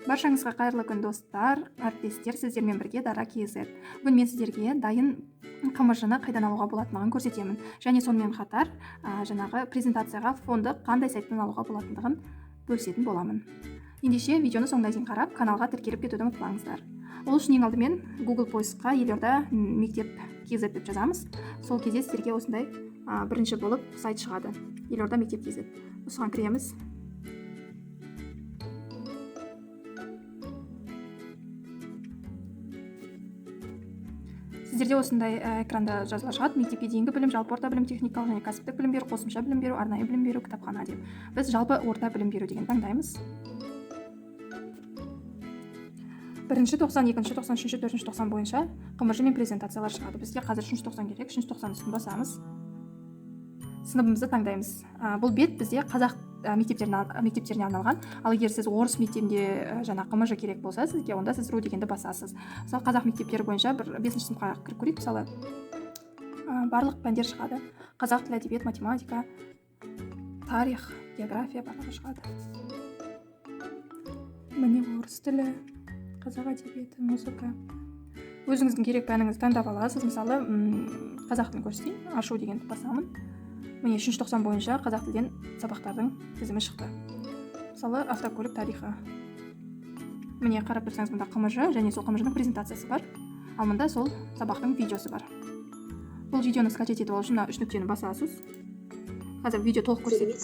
Баршаңызға қайырлы күн достар, әріптестер, сіздермен бірге Дара KZ. Бүгін мен сіздерге дайын қымыжыны қайдан алуға болатындығын көрсетемін. Және сонымен қатар жаңағы презентацияға фонды қандай сайттан алуға болатындығын бөлісетін боламын. Ендеше видеоны соңына дейін қарап, каналға тіркеліп кетуді ұмытпаңыздар. Ол үшін ең алдымен Google поисққа елорда мектеп KZ деп жазамыз. Сол кезде сіздерге осындай бірінші болып сайт шығады. Елорда мектеп KZ. Осыған кіреміз. Сіздерде осындай экранда жазыла шығады: мектепке дейінгі білім, жалпы орта білім, техникалық және кәсіптік білім беру, қосымша білім беру, арнайы білім беру, кітапхана деп. Біз жалпы орта білім беру деген таңдаймыз. Бірінші тоқсан, екінші тоқсан, үшінші, төртінші тоқсан бойынша қымыжы мен презентациялар шығады. Бізге қазір үшінші тоқсан керек. Үшінші тоқсан үстін басамыз. Сыныбымызды таңдаймыз. Бұл бет бізде қазақ мектептеріне арналған. Ал егер сіз орыс мектебінде жаңа қымыжы керек болса, сізге онда сіз ру дегенді басасыз. Мысалы, қазақ мектептері бойынша бір 5-ші сыныпқа кіріп көрейік. Мысалы, барлық пәндер шығады. Қазақ тілі, әдебиет, математика, тарих, география барлығы шығады. Міне орыс тілі, қазақ әдебиеті, музыка. Өзіңіздің керек пәніңізді таңдап аласыз. Мысалы, қазақ тілін көрсетейін. Ашу дегенді басамын. Міне 390 бойынша қазақ тілден сабақтардың тізімі шықты. Мысалы, автокөлік тарихы. Міне қарап тұрсаңыз, мұнда қымыжы және сол қымыжының презентациясы бар. Ал мұнда сол сабақтың видеосы бар. Бұл видеоны скачать етіп алу үшін мына 3 нүктені басасыз. Қазір видео толық көрсетеді.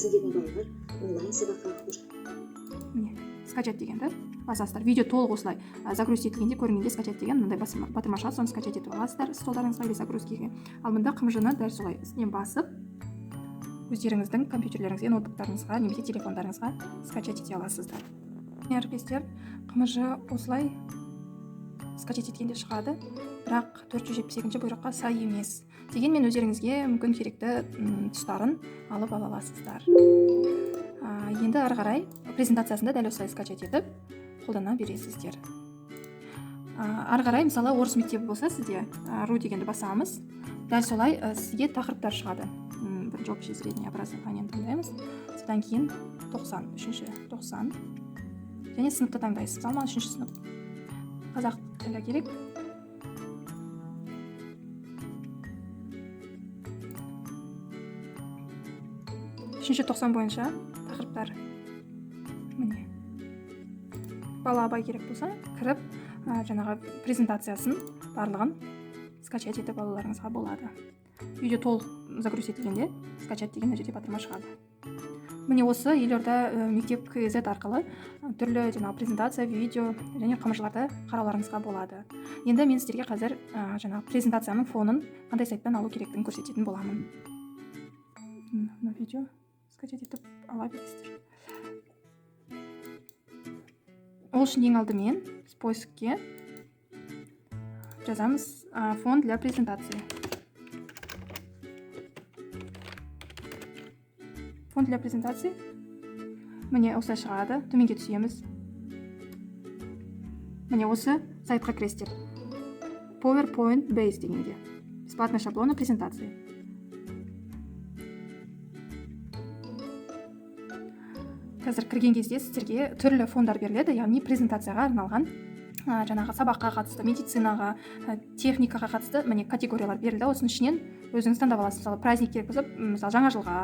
Міне скачать дегенді басасыздар. Видео толық осылай загрузить етілгенде, көрінгенде скачать деген мындай батырма шығады, соны скачать етіп аласыздар столдарыңызға или загрузкеге. Ал мұнда қымыжыны дәл солай үстінен басып, өздеріңіздің компьютерлеріңізге, ноутбуктарыңызға немесе телефондарыңызға скачать ете аласыздар. Әріптестер, қымыжы осылай скачать еткенде шығады, бірақ 472 бұйрыққа сай емес. Дегенмен өздеріңізге мүмкін керекті тұстарын алып ала аласыздар. Енді ары қарай презентациясында дәл осылай скачать етіп қолдана бересіздер. Ары қарай, мысалы, орыс мектебі болса, сізде ру дегенді басамыз. Дәл солай сізге тақырыптар шығады. Общее среднее образование таңдаймыз. Содан кейін 90, үшінші 90. Және сыныпты таңдайсыз. Мысалы, үшінші сынып. Қазақ тілі керек. Үшінші 90 бойынша тақырыптар. Міне. Бала абай керек болса, кіріп, жаңағы презентациясын барлығын скачать етіп алуларыңызға болады. Видео толық загрузить етілгенде скачать деген жерде батырма шығады. Міне осы елорда мектеп KZ арқылы түрлі презентация, видео және қымыжыларды қарауларыңызға болады. Енді мен сіздерге қазір презентацияның фонын қандай сайттан алу керектігін көрсететін боламын. Видео скачать етіп ала бересіздер. Ол үшін ең алдымен поискке жазамыз фон для презентации. Фон для презентации. Міне осылай шығады. Төменге түсеміз. Міне осы сайтқа кіресіздер. PowerPoint Base дегенде. Бесплатный шаблоны презентации. Қазір кірген кезде сіздерге түрлі фондар беріледі, яғни презентацияға арналған жаңағы сабаққа қатысты, медицинаға, техникаға қатысты міне категориялар берілді. Осының ішінен өзіңіз таңдап аласыз. Мысалы, праздник керек болса, мысалы, жаңа жылға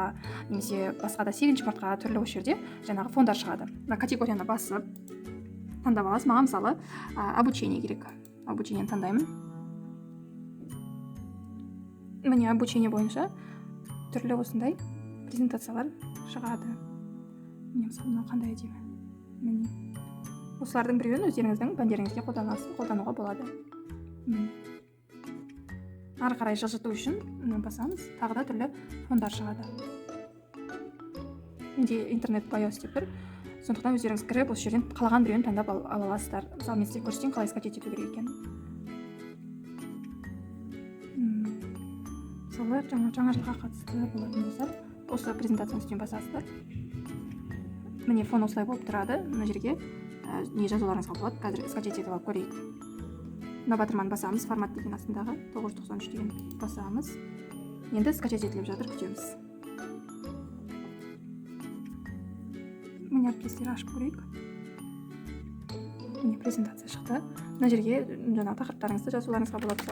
немесе басқа да 7-ші мартқа түрлі осы жерде жаңағы фондар шығады. Мына категорияны басып таңдап аласыз. Маған мысалы обучение керек. Обучениені таңдаймын. Міне обучение бойынша түрлі осындай презентациялар шығады. Міне мысалы, қандай әдемі. Міне осылардың біреуін өздеріңіздің пәндеріңізге қолдануға болады. Ары қарай жылжыту үшін басамыз, тағы да түрлі фондар шығады. Менде интернет BIOS деп тұр. Сондықтан өздеріңіз кіріп, осы жерден қалаған біреуін таңдап ала аласыздар. Мысалы, мен сіздерге көрсетейін, қалай скачать ету керек екен. Мысалы, жаңа жылға қатысты болатын болса, осы презентацияның үстінен басасыздар. Міне фон осылай болып тұрады. Мына жерге не жазуларыңызға болады. Қазір скачать етіп алып көрейік. Мына батырманы басамыз, формат деген астындағы 993 деген басамыз. Енді скачать етіліп жатыр, күтеміз. Міне әріптестер ашып көрейік. міне презентация шықты. Мына жерге жаңағы тақырыптарыңызды жазуларыңызға болады.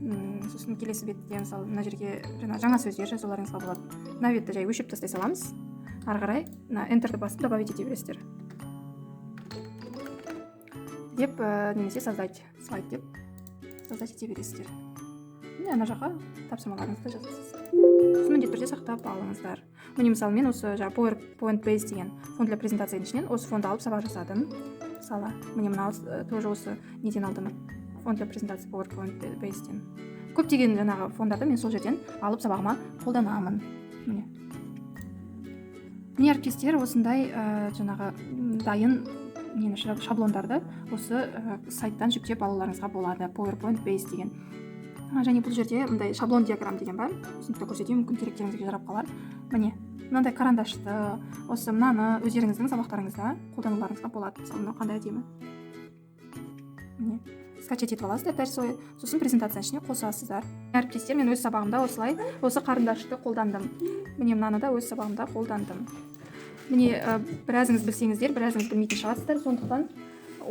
Мысалы сосын келесі бетте мысалы мына жерге жаңа сөздер жазуларыңызға болады. Мына бетті жай өшіріп тастай саламыз. Ары қарай мына энтерді басып добавить ете бересіздер. Деп немесе создать слайд деп создать ете бересіздер. Міне ана жаққа тапсырмаларыңызды жазасыз. Сосын міндетті түрде сақтап алыңыздар. Міне мысалы мен осы жаңағы PowerPoint Base деген фон для презентацияның ішінен осы фонды алып сабақ жасадым. Мысалы міне мына тоже осы неден алдым. Фон для презентации PowerPoint Base'ден. Көптеген жаңағы фондарды мен сол жерден алып сабағыма қолданамын. Міне әріптестер, осындай жаңағы дайын шаблондарды осы сайттан жүктеп алуларыңызға болады. PowerPoint Base деген. Және бұл жерде мындай шаблон диаграмм деген бар. Осыны көрсетейін, мүмкін керектеріңізге жарап қалар. Міне мынандай карандашты, осы мынаны өздеріңіздің сабақтарыңызда қолдануларыңызға болады. Мысалы мынау қандай әдемі. Міне скачать етіп аласыздар дәріс, сосын презентацияның ішіне қосасыздар. Әріптестер, мен өз сабағымда осылай осы қарындашты қолдандым. Міне мынаны да өз сабағымда қолдандым. Міне біразыңыз білсеңіздер, біразыңыз білмейтін шығарсыздар, сондықтан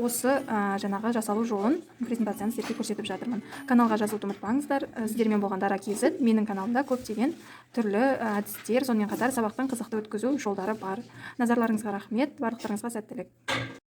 осы жаңағы жасалу жолын презентацияны сіздерге көрсетіп жатырмын. Каналға жазылуды ұмытпаңыздар. Сіздермен болған Дара KZ, менің каналымда көптеген түрлі әдістер, сонымен қатар сабақтың қызықты өткізу жолдары бар. Назарларыңызға рахмет, барлықтарыңызға сәттілік.